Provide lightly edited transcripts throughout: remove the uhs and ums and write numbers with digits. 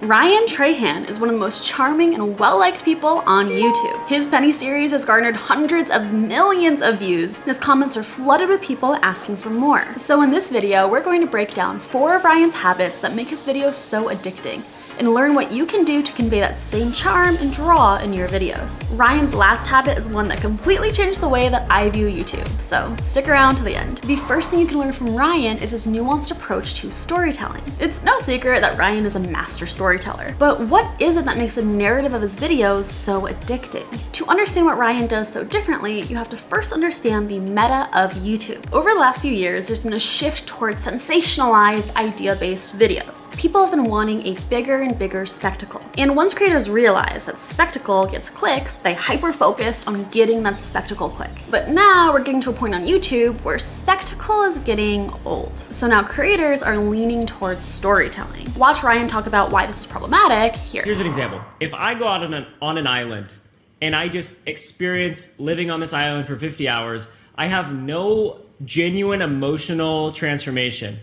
Ryan Trahan is one of the most charming and well-liked people on YouTube. His Penny series has garnered hundreds of millions of views, and his comments are flooded with people asking for more. So in this video, we're going to break down 4 of Ryan's habits that make his videos so addicting, and learn what you can do to convey that same charm and draw in your videos. Ryan's last habit is one that completely changed the way that I view YouTube, so stick around to the end. The first thing you can learn from Ryan is his nuanced approach to storytelling. It's no secret that Ryan is a master storyteller, but what is it that makes the narrative of his videos so addicting? To understand what Ryan does so differently, you have to first understand the meta of YouTube. Over the last few years, there's been a shift towards sensationalized, idea-based videos. People have been wanting a bigger and bigger spectacle. And once creators realize that spectacle gets clicks, they hyper-focus on getting that spectacle click. But now we're getting to a point on YouTube where spectacle is getting old. So now creators are leaning towards storytelling. Watch Ryan talk about why this is problematic here. Here's an example. If I go out on an island and I just experience living on this island for 50 hours, I have no genuine emotional transformation.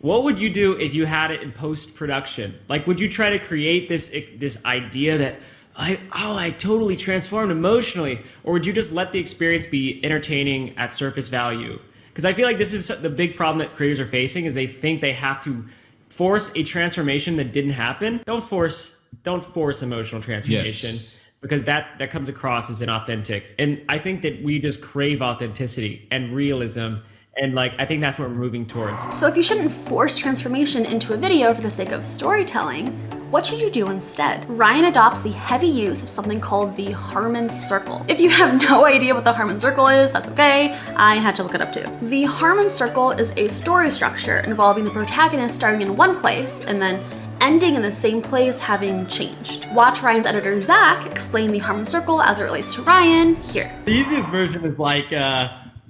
What would you do if you had it in post-production? Like, would you try to create this idea that I totally transformed emotionally, or would you just let the experience be entertaining at surface value? Because I feel like this is the big problem that creators are facing, is they think they have to force a transformation that didn't happen. Don't force emotional transformation. Yes. Because that comes across as inauthentic. And I think that we just crave authenticity and realism. And I think that's what we're moving towards. So if you shouldn't force transformation into a video for the sake of storytelling, what should you do instead? Ryan adopts the heavy use of something called the Harmon Circle. If you have no idea what the Harmon Circle is, that's okay. I had to look it up too. The Harmon Circle is a story structure involving the protagonist starting in one place and then ending in the same place having changed. Watch Ryan's editor, Zach, explain the Harmon Circle as it relates to Ryan here. The easiest version is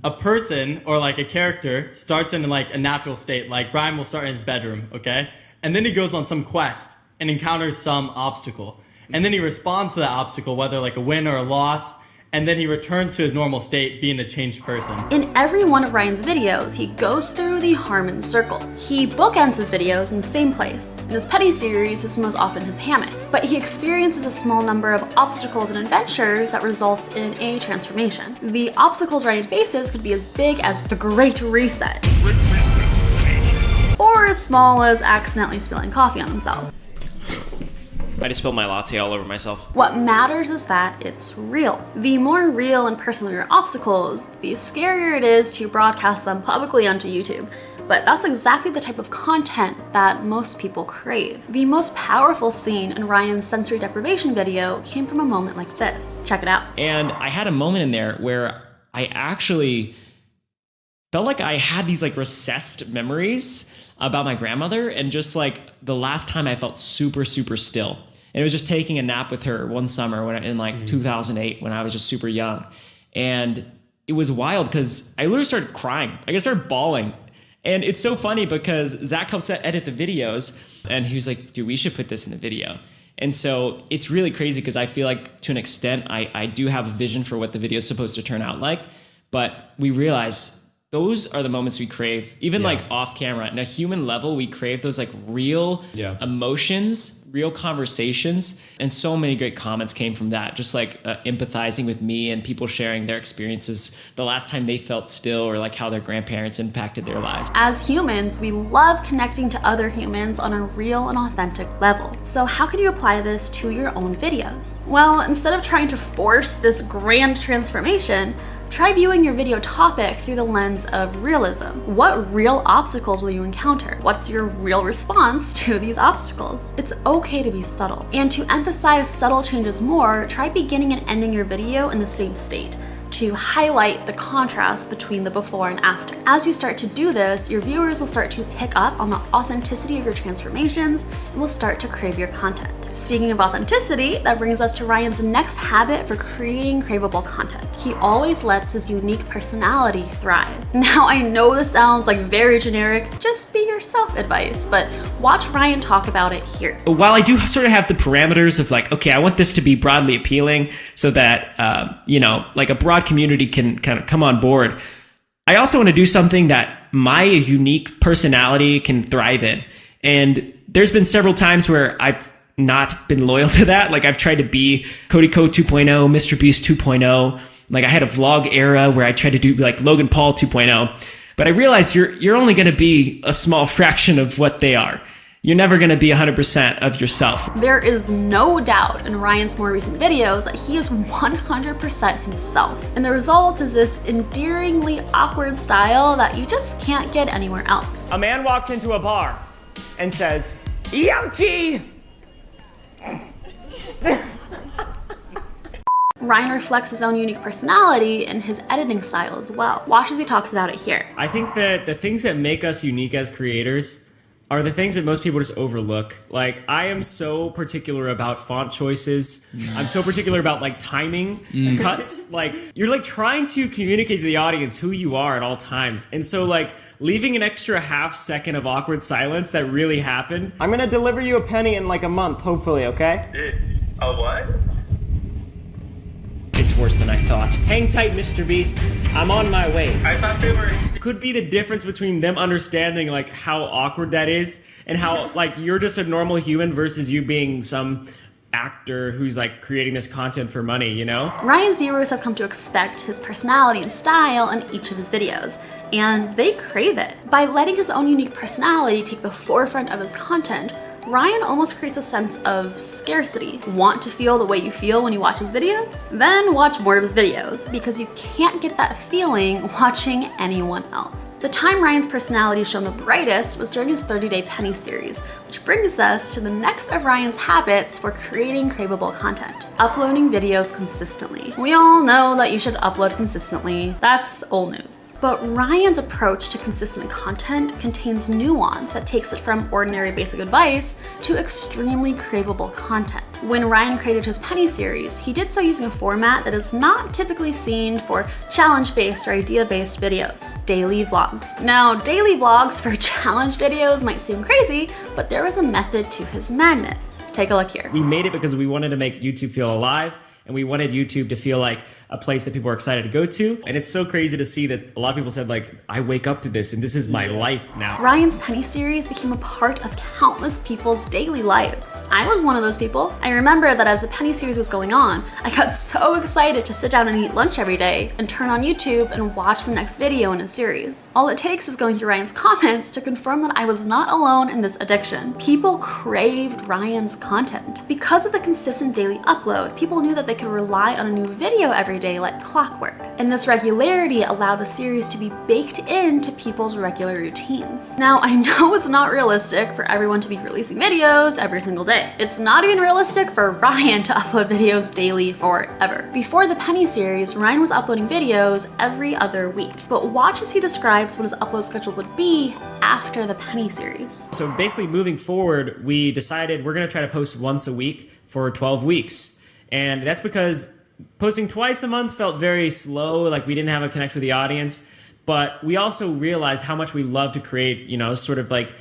a person or a character starts in a natural state. Like Ryan will start in his bedroom, okay? And then he goes on some quest and encounters some obstacle. And then he responds to that obstacle, whether a win or a loss, and then he returns to his normal state, being a changed person. In every one of Ryan's videos, he goes through the Harmon Circle. He bookends his videos in the same place. In his Petty series, this is most often his hammock, but he experiences a small number of obstacles and adventures that results in a transformation. The obstacles Ryan faces could be as big as the Great Reset, or as small as accidentally spilling coffee on himself. I just spilled my latte all over myself. What matters is that it's real. The more real and personal your obstacles, the scarier it is to broadcast them publicly onto YouTube. But that's exactly the type of content that most people crave. The most powerful scene in Ryan's sensory deprivation video came from a moment like this. Check it out. And I had a moment in there where I actually felt like I had these recessed memories about my grandmother, and just the last time I felt super still. And it was just taking a nap with her one summer in 2008 when I was just super young. And it was wild because I literally started crying. I started bawling. And it's so funny because Zach helps edit the videos, and he was like, dude, we should put this in the video. And so it's really crazy because I feel like to an extent, I do have a vision for what the video is supposed to turn out like, but we realize those are the moments we crave, even off camera. On a human level, we crave those real emotions, real conversations. And so many great comments came from that, just empathizing with me and people sharing their experiences the last time they felt still, or how their grandparents impacted their lives. As humans, we love connecting to other humans on a real and authentic level. So how can you apply this to your own videos? Well, instead of trying to force this grand transformation, try viewing your video topic through the lens of realism. What real obstacles will you encounter? What's your real response to these obstacles? It's okay to be subtle. And to emphasize subtle changes more, try beginning and ending your video in the same state, to highlight the contrast between the before and after. As you start to do this, your viewers will start to pick up on the authenticity of your transformations and will start to crave your content. Speaking of authenticity, that brings us to Ryan's next habit for creating craveable content. He always lets his unique personality thrive. Now, I know this sounds very generic, just be yourself advice, but watch Ryan talk about it here. While I do sort of have the parameters of okay, I want this to be broadly appealing so that, a broad community can kind of come on board, I also want to do something that my unique personality can thrive in. And there's been several times where I've not been loyal to that. Like I've tried to be Cody Co 2.0, Mr. Beast 2.0. Like I had a vlog era where I tried to do like Logan Paul 2.0. But I realized you're only going to be a small fraction of what they are. You're never going to be 100% of yourself. There is no doubt in Ryan's more recent videos that he is 100% himself. And the result is this endearingly awkward style that you just can't get anywhere else. A man walks into a bar and says, "EMG!" Ryan reflects his own unique personality in his editing style as well. Watch as he talks about it here. I think that the things that make us unique as creators are the things that most people just overlook. Like, I am so particular about font choices. I'm so particular about like timing, cuts. Like, you're like trying to communicate to the audience who you are at all times. And so like leaving an extra half second of awkward silence that really happened. I'm gonna deliver you a penny in like a month, hopefully, okay? A what? It's worse than I thought. Hang tight, Mr. Beast. I'm on my way. I thought they were... Could be the difference between them understanding like how awkward that is and how like you're just a normal human versus you being some actor who's like creating this content for money, you know? Ryan's viewers have come to expect his personality and style in each of his videos, and they crave it. By letting his own unique personality take the forefront of his content, Ryan almost creates a sense of scarcity. Want to feel the way you feel when you watch his videos? Then watch more of his videos, because you can't get that feeling watching anyone else. The time Ryan's personality shone the brightest was during his 30-day penny series, which brings us to the next of Ryan's habits for creating craveable content: uploading videos consistently. We all know that you should upload consistently. That's old news. But Ryan's approach to consistent content contains nuance that takes it from ordinary basic advice to extremely craveable content. When Ryan created his penny series, he did so using a format that is not typically seen for challenge-based or idea-based videos: daily vlogs. Now, daily vlogs for challenge videos might seem crazy, but there was a method to his madness. Take a look here. We made it because we wanted to make YouTube feel alive, and we wanted YouTube to feel like a place that people are excited to go to. And it's so crazy to see that a lot of people said like, I wake up to this and this is my life now. Ryan's penny series became a part of countless people's daily lives. I was one of those people. I remember that as the penny series was going on, I got so excited to sit down and eat lunch every day and turn on YouTube and watch the next video in a series. All it takes is going through Ryan's comments to confirm that I was not alone in this addiction. People craved Ryan's content. Because of the consistent daily upload, people knew that they could rely on a new video every day like clockwork. And this regularity allowed the series to be baked into people's regular routines. Now, I know it's not realistic for everyone to be releasing videos every single day. It's not even realistic for Ryan to upload videos daily forever. Before the penny series, Ryan was uploading videos every other week. But watch as he describes what his upload schedule would be after the penny series. So basically moving forward, we decided we're gonna try to post once a week for 12 weeks. And that's because posting twice a month felt very slow, like we didn't have a connection with the audience. But we also realized how much we love to create, you know, sort of like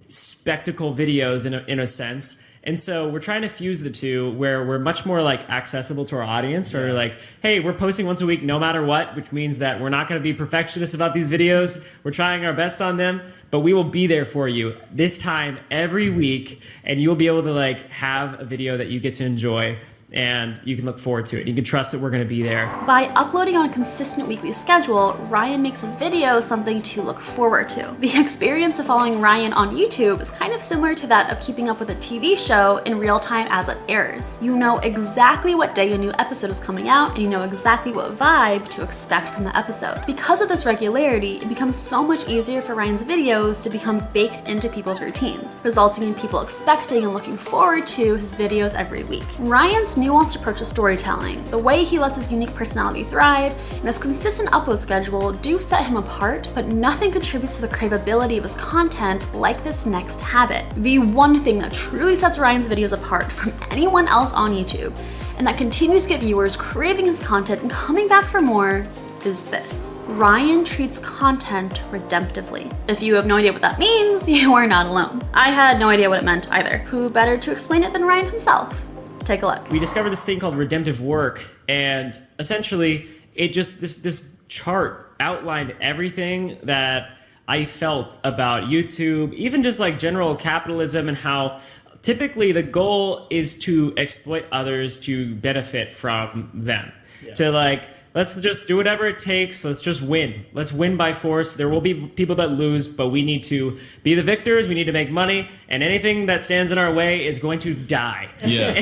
spectacle videos in a sense. And so we're trying to fuse the two where we're much more like accessible to our audience, or like, hey, we're posting once a week no matter what, which means that we're not going to be perfectionists about these videos. We're trying our best on them, but we will be there for you this time every week, and you'll be able to like have a video that you get to enjoy. And you can look forward to it. You can trust that we're going to be there. By uploading on a consistent weekly schedule, Ryan makes his videos something to look forward to. The experience of following Ryan on YouTube is kind of similar to that of keeping up with a TV show in real time as it airs. You know exactly what day a new episode is coming out, and you know exactly what vibe to expect from the episode. Because of this regularity, it becomes so much easier for Ryan's videos to become baked into people's routines, resulting in people expecting and looking forward to his videos every week. Ryan's nuanced approach to storytelling, the way he lets his unique personality thrive, and his consistent upload schedule do set him apart, but nothing contributes to the craveability of his content like this next habit. The one thing that truly sets Ryan's videos apart from anyone else on YouTube, and that continues to get viewers craving his content and coming back for more, is this: Ryan treats content redemptively. If you have no idea what that means, you are not alone. I had no idea what it meant either. Who better to explain it than Ryan himself? Take a look. We discovered this thing called redemptive work, and essentially it just, this chart outlined everything that I felt about YouTube, even just like general capitalism and how typically the goal is to exploit others to benefit from them. To like, let's just do whatever it takes. Let's just win. Let's win by force. There will be people that lose, but we need to be the victors. We need to make money, and anything that stands in our way is going to die. Yeah.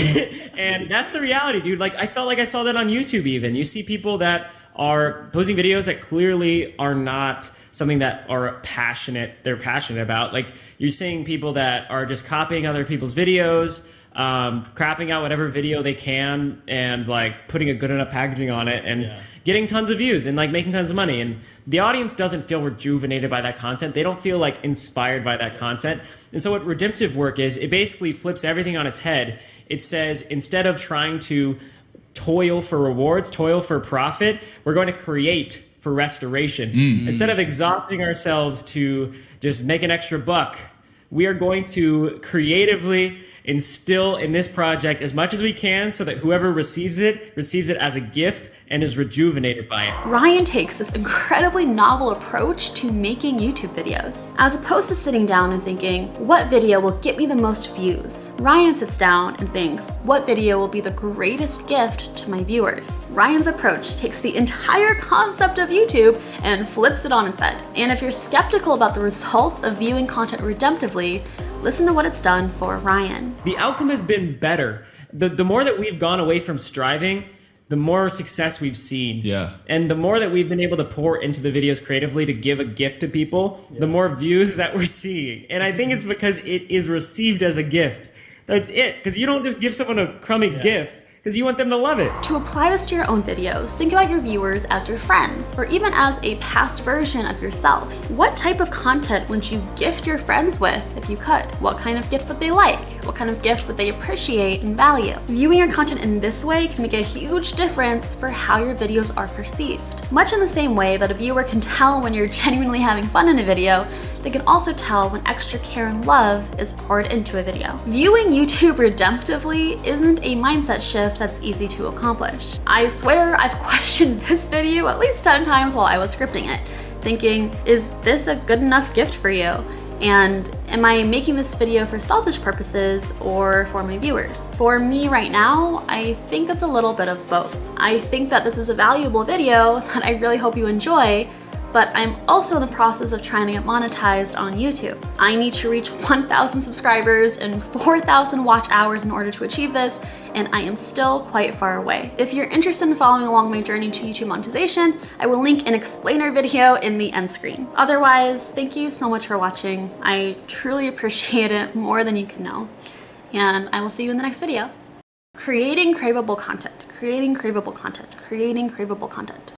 And that's the reality, dude. Like, I felt like I saw that on YouTube even. You see people that are posting videos that clearly are not something that they're passionate about. Like, you're seeing people that are just copying other people's videos, crapping out whatever video they can and like putting a good enough packaging on it and getting tons of views and like making tons of money. And the audience doesn't feel rejuvenated by that content. They don't feel like inspired by that content. And so what redemptive work is, it basically flips everything on its head. It says, instead of trying to toil for rewards, toil for profit, we're going to create for restoration. Instead of exhausting ourselves to just make an extra buck, we are going to creatively instill in this project as much as we can so that whoever receives it as a gift and is rejuvenated by it. Ryan takes this incredibly novel approach to making YouTube videos. As opposed to sitting down and thinking, what video will get me the most views? Ryan sits down and thinks, what video will be the greatest gift to my viewers? Ryan's approach takes the entire concept of YouTube and flips it on its head. And if you're skeptical about the results of viewing content redemptively, listen to what it's done for Ryan. The outcome has been better. The more that we've gone away from striving, the more success we've seen. Yeah. And the more that we've been able to pour into the videos creatively to give a gift to people, the more views that we're seeing. And I think it's because it is received as a gift. That's it. Because you don't just give someone a crummy gift because you want them to love it. To apply this to your own videos, think about your viewers as your friends, or even as a past version of yourself. What type of content would you gift your friends with if you could? What kind of gift would they like? What kind of gift would they appreciate and value? Viewing your content in this way can make a huge difference for how your videos are perceived. Much in the same way that a viewer can tell when you're genuinely having fun in a video, they can also tell when extra care and love is poured into a video. Viewing YouTube redemptively isn't a mindset shift that's easy to accomplish. I swear I've questioned this video at least 10 times while I was scripting it, thinking, is this a good enough gift for you? And am I making this video for selfish purposes or for my viewers? For me right now, I think it's a little bit of both. I think that this is a valuable video that I really hope you enjoy, but I'm also in the process of trying to get monetized on YouTube. I need to reach 1,000 subscribers and 4,000 watch hours in order to achieve this, and I am still quite far away. If you're interested in following along my journey to YouTube monetization, I will link an explainer video in the end screen. Otherwise, thank you so much for watching. I truly appreciate it more than you can know, and I will see you in the next video. Creating craveable content, creating craveable content, creating craveable content.